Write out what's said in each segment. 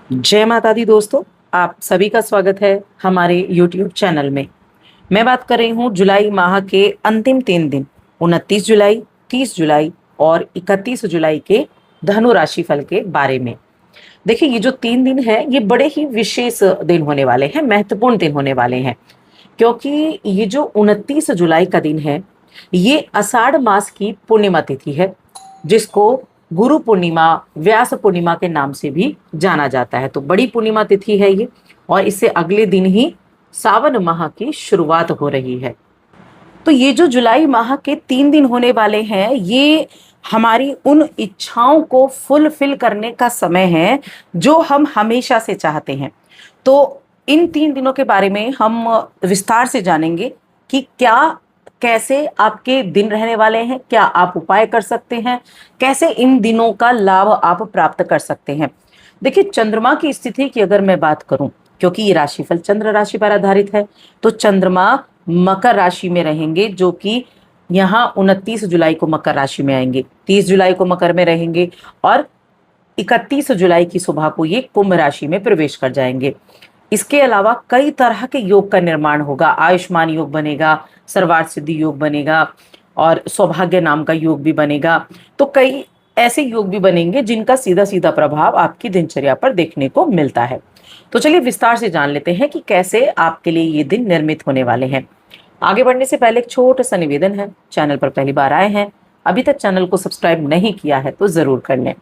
जय माता दी दोस्तों। आप सभी का स्वागत है हमारे YouTube चैनल में। मैं बात कर रही हूँ जुलाई माह के अंतिम 3 दिन 29 जुलाई, 30 जुलाई और 31 जुलाई के धनु राशि फल के बारे में। देखिए, ये जो 3 दिन है ये बड़े ही विशेष दिन होने वाले हैं, महत्वपूर्ण दिन होने वाले हैं, क्योंकि ये जो 29 जुलाई का दिन है ये आषाढ़ मास की पूर्णिमा तिथि है, जिसको गुरु पूर्णिमा, व्यास पूर्णिमा के नाम से भी जाना जाता है। तो बड़ी पूर्णिमा तिथि है ये, और इससे अगले दिन ही सावन माह की शुरुआत हो रही है। तो ये जो जुलाई माह के 3 दिन होने वाले हैं ये हमारी उन इच्छाओं को फुलफिल करने का समय है जो हम हमेशा से चाहते हैं। तो इन 3 दिनों के बारे में हम विस्तार से जानेंगे कि क्या, कैसे आपके दिन रहने वाले हैं, क्या आप उपाय कर सकते हैं, कैसे इन दिनों का लाभ आप प्राप्त कर सकते हैं। देखिए, चंद्रमा की स्थिति की अगर मैं बात करूं, क्योंकि ये राशिफल चंद्र राशि पर आधारित है, तो चंद्रमा मकर राशि में रहेंगे, जो कि यहाँ 29 जुलाई को मकर राशि में आएंगे, 30 जुलाई को मकर में रहेंगे और 31 जुलाई की सुबह को ये कुंभ राशि में प्रवेश कर जाएंगे। इसके अलावा कई तरह के योग का निर्माण होगा। आयुष्मान योग बनेगा, सर्वार्थ सिद्धि योग बनेगा और सौभाग्य नाम का योग भी बनेगा। तो कई ऐसे योग भी बनेंगे जिनका सीधा सीधा प्रभाव आपकी दिनचर्या पर देखने को मिलता है। तो चलिए विस्तार से जान लेते हैं कि कैसे आपके लिए ये दिन निर्मित होने वाले हैं। आगे बढ़ने से पहले एक छोटा सा निवेदन है, चैनल पर पहली बार आए हैं, अभी तक चैनल को सब्सक्राइब नहीं किया है तो जरूर कर लें।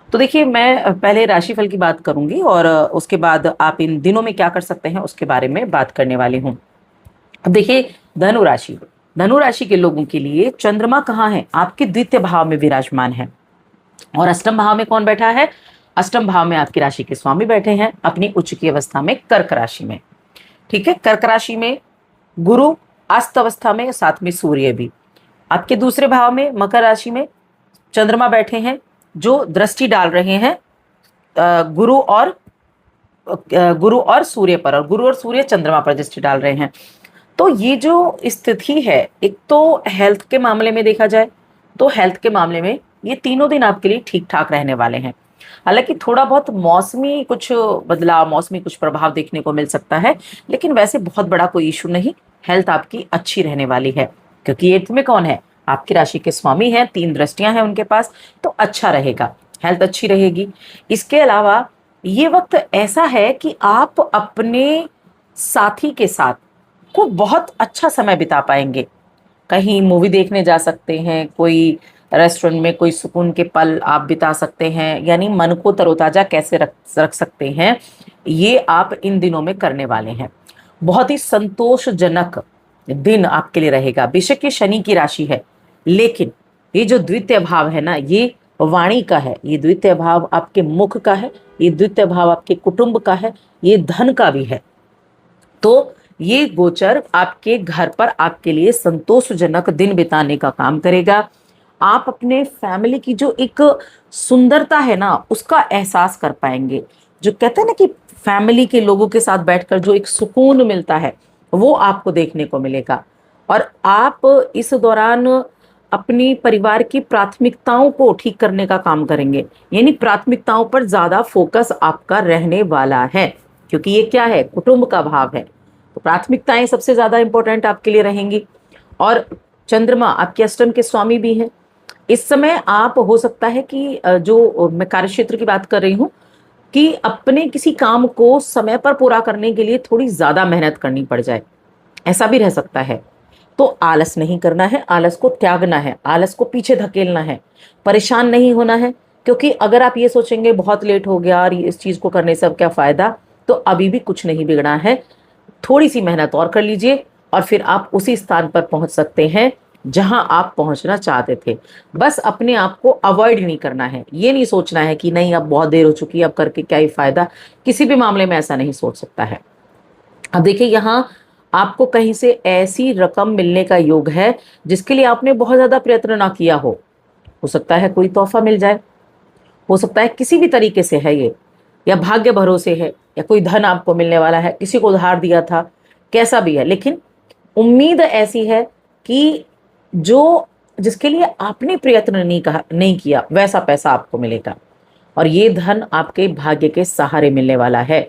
तो देखिए, मैं पहले राशिफल की बात करूंगी और उसके बाद आप इन दिनों में क्या कर सकते हैं उसके बारे में बात करने वाली हूँ। अब देखिए, धनु राशि, धनु राशि के लोगों के लिए चंद्रमा कहाँ है? आपके द्वितीय भाव में विराजमान है। और अष्टम भाव में कौन बैठा है? अष्टम भाव में आपकी राशि के स्वामी बैठे हैं अपनी उच्च की अवस्था में, कर्क राशि में। ठीक है, कर्क राशि में गुरु अस्त अवस्था में, साथ में सूर्य भी। आपके दूसरे भाव में मकर राशि में चंद्रमा बैठे हैं, जो दृष्टि डाल रहे हैं गुरु और सूर्य पर, और गुरु और सूर्य चंद्रमा पर दृष्टि डाल रहे हैं। तो ये जो स्थिति है, एक तो हेल्थ के मामले में देखा जाए तो हेल्थ के मामले में ये तीनों दिन आपके लिए ठीक ठाक रहने वाले हैं। हालांकि थोड़ा बहुत मौसमी कुछ बदलाव, मौसमी कुछ प्रभाव देखने को मिल सकता है, लेकिन वैसे बहुत बड़ा कोई इशू नहीं। हेल्थ आपकी अच्छी रहने वाली है, क्योंकि एट्थ में कौन है? आपकी राशि के स्वामी हैं, 3 दृष्टियां हैं उनके पास, तो अच्छा रहेगा, हेल्थ अच्छी रहेगी। इसके अलावा ये वक्त ऐसा है कि आप अपने साथी के साथ को बहुत अच्छा समय बिता पाएंगे। कहीं मूवी देखने जा सकते हैं, कोई रेस्टोरेंट में कोई सुकून के पल आप बिता सकते हैं, यानी मन को तरोताजा कैसे रख सकते हैं, ये आप इन दिनों में करने वाले हैं। बहुत ही संतोषजनक दिन आपके लिए रहेगा। बेशक ये शनि की राशि है, लेकिन ये जो द्वितीय भाव है ना, ये वाणी का है, ये द्वितीय भाव आपके मुख का है, ये द्वितीय भाव आपके कुटुंब का है, ये धन का भी है। तो ये गोचर आपके घर पर आपके लिए संतोषजनक दिन बिताने का काम करेगा। आप अपने फैमिली की जो एक सुंदरता है ना, उसका एहसास कर पाएंगे। जो कहते हैं ना कि फैमिली के लोगों के साथ बैठकर जो एक सुकून मिलता है, वो आपको देखने को मिलेगा। और आप इस दौरान अपनी परिवार की प्राथमिकताओं को ठीक करने का काम करेंगे, यानी प्राथमिकताओं पर ज्यादा फोकस आपका रहने वाला है, क्योंकि ये क्या है? कुटुंब का भाव है। तो प्राथमिकताएं सबसे ज्यादा इंपॉर्टेंट आपके लिए रहेंगी। और चंद्रमा आपके अष्टम के स्वामी भी हैं। इस समय आप, हो सकता है कि जो मैं कार्य क्षेत्र की बात कर रही हूँ, कि अपने किसी काम को समय पर पूरा करने के लिए थोड़ी ज्यादा मेहनत करनी पड़ जाए, ऐसा भी रह सकता है। तो आलस नहीं करना है, आलस को त्यागना है, आलस को पीछे धकेलना है, परेशान नहीं होना है। क्योंकि अगर आप ये सोचेंगे बहुत लेट हो गया और इस चीज को करने से अब क्या फायदा, तो अभी भी कुछ नहीं बिगड़ा है। थोड़ी सी मेहनत और कर लीजिए और फिर आप उसी स्थान पर पहुंच सकते हैं जहां आप पहुंचना चाहते थे। बस अपने आप को अवॉइड नहीं करना है, ये नहीं सोचना है कि नहीं अब बहुत देर हो चुकी है, अब करके क्या ही फायदा। किसी भी मामले में ऐसा नहीं सोच सकता है। अब देखिए, यहाँ आपको कहीं से ऐसी रकम मिलने का योग है जिसके लिए आपने बहुत ज्यादा प्रयत्न ना किया हो सकता है कोई तोहफा मिल जाए, हो सकता है किसी भी तरीके से है ये, या भाग्य भरोसे है, या कोई धन आपको मिलने वाला है, किसी को उधार दिया था, कैसा भी है। लेकिन उम्मीद ऐसी है कि जो जिसके लिए आपने प्रयत्न नहीं किया, वैसा पैसा आपको मिलेगा। और ये धन आपके भाग्य के सहारे मिलने वाला है।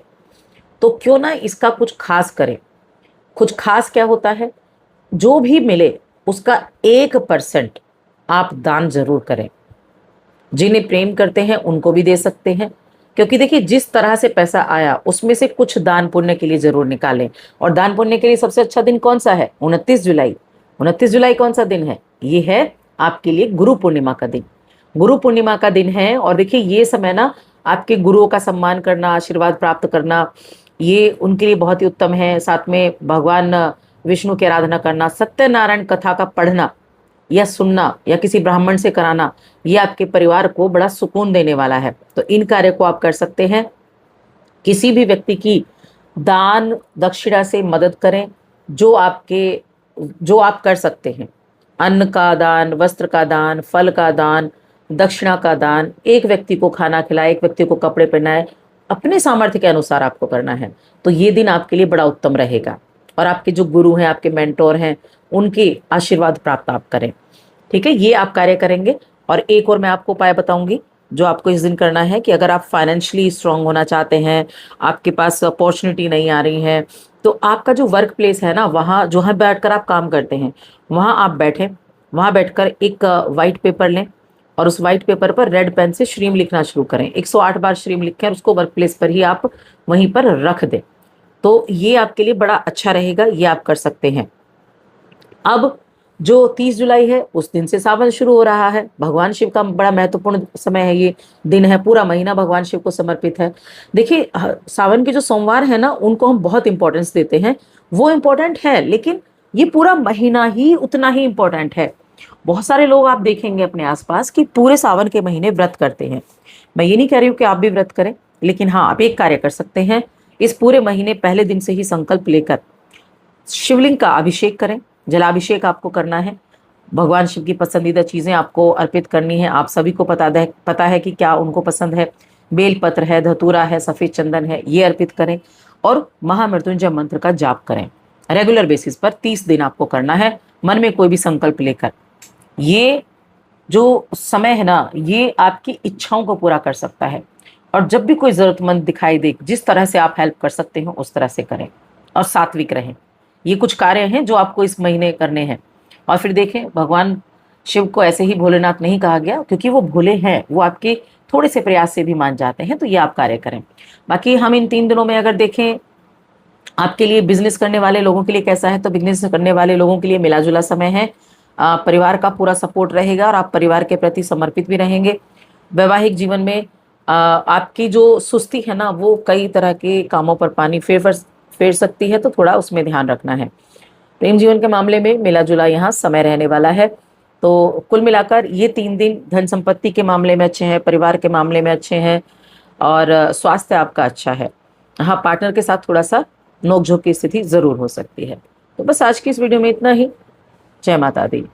तो क्यों ना इसका कुछ खास करें। कुछ खास क्या होता है, जो भी मिले उसका 1% आप दान जरूर करें। जिन्हें प्रेम करते हैं उनको भी दे सकते हैं, क्योंकि देखिए जिस तरह से पैसा आया उसमें से कुछ दान पुण्य के लिए जरूर निकालें। और दान पुण्य के लिए सबसे अच्छा दिन कौन सा है? 29 जुलाई। 29 जुलाई कौन सा दिन है? ये है आपके लिए गुरु पूर्णिमा का दिन। गुरु पूर्णिमा का दिन है और देखिए ये समय ना आपके गुरुओं का सम्मान करना, आशीर्वाद प्राप्त करना, ये उनके लिए बहुत ही उत्तम है। साथ में भगवान विष्णु की आराधना करना, सत्यनारायण कथा का पढ़ना या सुनना या किसी ब्राह्मण से कराना, ये आपके परिवार को बड़ा सुकून देने वाला है। तो इन कार्य को आप कर सकते हैं। किसी भी व्यक्ति की दान दक्षिणा से मदद करें, जो आप कर सकते हैं। अन्न का दान, वस्त्र का दान, फल का दान, दक्षिणा का दान, एक व्यक्ति को खाना खिलाए, एक व्यक्ति को कपड़े पहनाए, अपने सामर्थ्य के अनुसार आपको करना है। तो ये दिन आपके लिए बड़ा उत्तम रहेगा और आपके जो गुरु हैं, आपके मेंटोर हैं, उनके आशीर्वाद प्राप्त आप करें। ठीक है, ये आप कार्य करेंगे। और एक और मैं आपको उपाय बताऊंगी जो आपको इस दिन करना है कि अगर आप फाइनेंशियली स्ट्रांग होना चाहते हैं, आपके पास अपॉर्चुनिटी नहीं आ रही है, तो आपका जो वर्क प्लेस है ना, वहाँ जहाँ बैठकर आप काम करते हैं वहाँ आप बैठें। वहाँ बैठकर एक वाइट पेपर लें और उस वाइट पेपर पर रेड पेन से श्रीम लिखना शुरू करें। 108 बार श्रीम लिखें और उसको वर्क प्लेस पर ही आप वहीं पर रख दें। तो ये आपके लिए बड़ा अच्छा रहेगा, ये आप कर सकते हैं। अब जो 30 जुलाई है उस दिन से सावन शुरू हो रहा है। भगवान शिव का बड़ा महत्वपूर्ण समय है, ये दिन है, पूरा महीना भगवान शिव को समर्पित है। देखिए सावन के जो सोमवार है ना, उनको हम बहुत इंपॉर्टेंस देते हैं, वो इम्पोर्टेंट है, लेकिन ये पूरा महीना ही उतना ही इम्पोर्टेंट है। बहुत सारे लोग आप देखेंगे अपने आसपास कि पूरे सावन के महीने व्रत करते हैं। मैं ये नहीं कह रही हूँ कि आप भी व्रत करें, लेकिन हाँ आप एक कार्य कर सकते हैं। इस पूरे महीने पहले दिन से ही संकल्प लेकर शिवलिंग का अभिषेक करें। जलाभिषेक आपको करना है। भगवान शिव की पसंदीदा चीजें आपको अर्पित करनी है। आप सभी को पता है कि क्या उनको पसंद है। बेलपत्र है, धतूरा है, सफेद चंदन है, ये अर्पित करें और महामृत्युंजय मंत्र का जाप करें। रेगुलर बेसिस पर 30 दिन आपको करना है, मन में कोई भी संकल्प लेकर। ये जो समय है ना, ये आपकी इच्छाओं को पूरा कर सकता है। और जब भी कोई जरूरतमंद दिखाई दे, जिस तरह से आप हेल्प कर सकते हो उस तरह से करें और सात्विक रहें। ये कुछ कार्य हैं जो आपको इस महीने करने हैं। और फिर देखें, भगवान शिव को ऐसे ही भोलेनाथ नहीं कहा गया, क्योंकि वो भोले हैं, वो आपके थोड़े से प्रयास से भी मान जाते हैं। तो ये आप कार्य करें। बाकी हम इन 3 दिनों में अगर देखें आपके लिए, बिजनेस करने वाले लोगों के लिए कैसा है, तो बिजनेस करने वाले लोगों के लिए मिला जुला समय है। परिवार का पूरा सपोर्ट रहेगा और आप परिवार के प्रति समर्पित भी रहेंगे। वैवाहिक जीवन में आपकी जो सुस्ती है ना, वो कई तरह के कामों पर पानी फेर सकती है, तो थोड़ा उसमें ध्यान रखना है। प्रेम जीवन के मामले में मिला जुला यहाँ समय रहने वाला है। तो कुल मिलाकर ये 3 दिन धन संपत्ति के मामले में अच्छे हैं, परिवार के मामले में अच्छे हैं और स्वास्थ्य आपका अच्छा है। हाँ, पार्टनर के साथ थोड़ा सा नोकझोंक की स्थिति जरूर हो सकती है। तो बस आज की इस वीडियो में इतना ही। जय माता दी।